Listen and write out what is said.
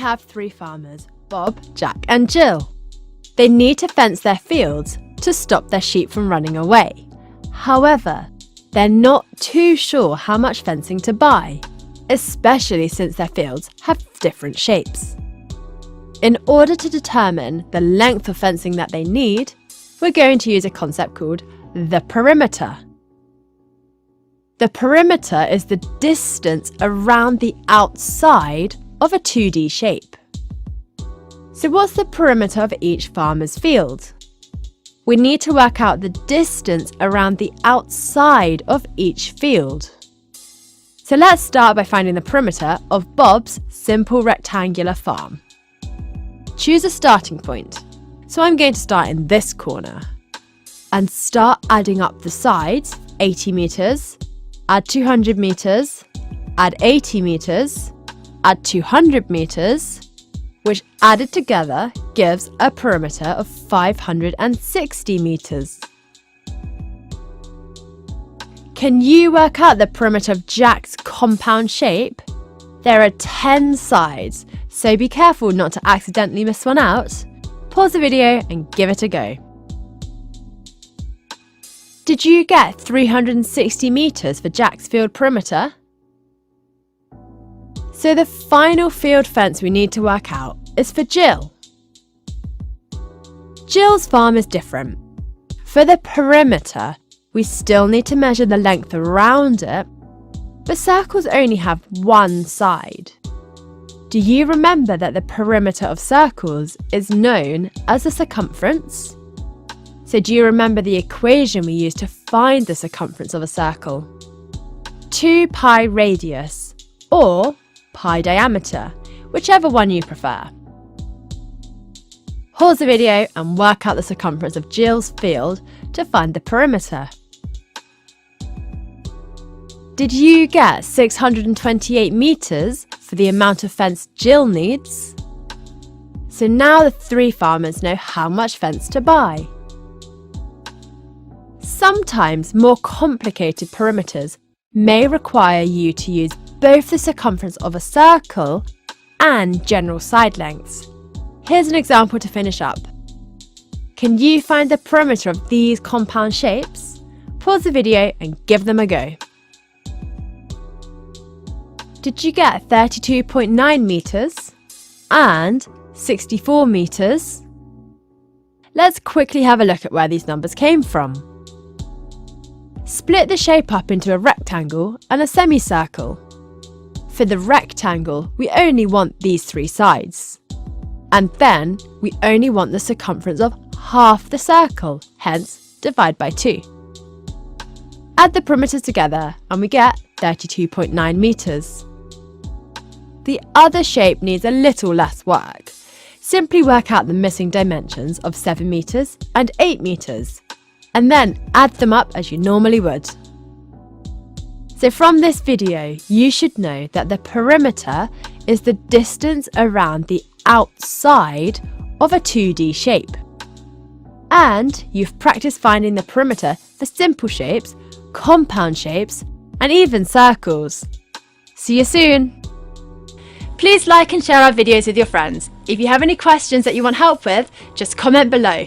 have three farmers, Bob, Jack and Jill. They need to fence their fields to stop their sheep from running away. However, they're not too sure how much fencing to buy, especially since their fields have different shapes. In order to determine the length of fencing that they need, we're going to use a concept called the perimeter. The perimeter is the distance around the outside of a 2D shape. So what's the perimeter of each farmer's field? We need to work out the distance around the outside of each field. So let's start by finding the perimeter of Bob's simple rectangular farm. Choose a starting point. So I'm going to start in this corner and start adding up the sides, 80 meters, add 200 meters, add 80 meters, add 200 meters, which added together gives a perimeter of 560 meters. Can you work out the perimeter of Jack's compound shape? There are 10 sides, so be careful not to accidentally miss one out. Pause the video and give it a go. Did you get 360 meters for Jack's field perimeter? So the final field fence we need to work out is for Jill. Jill's farm is different. For the perimeter, we still need to measure the length around it, but circles only have one side. Do you remember that the perimeter of circles is known as the circumference? So do you remember the equation we use to find the circumference of a circle? 2 pi radius or pi diameter, whichever one you prefer. Pause the video and work out the circumference of Jill's field to find the perimeter. Did you get 628 meters for the amount of fence Jill needs? So now the three farmers know how much fence to buy. Sometimes more complicated perimeters may require you to use both the circumference of a circle and general side lengths. Here's an example to finish up. Can you find the perimeter of these compound shapes? Pause the video and give them a go. Did you get 32.9 meters and 64 meters? Let's quickly have a look at where these numbers came from. Split the shape up into a rectangle and a semicircle. For the rectangle, we only want these three sides. And then we only want the circumference of half the circle, hence divide by 2. Add the perimeters together and we get 32.9 meters. The other shape needs a little less work. Simply work out the missing dimensions of 7 meters and 8 meters, and then add them up as you normally would. So from this video, you should know that the perimeter is the distance around the outside of a 2D shape. And you've practiced finding the perimeter for simple shapes, compound shapes, and even circles. See you soon! Please like and share our videos with your friends. If you have any questions that you want help with, just comment below.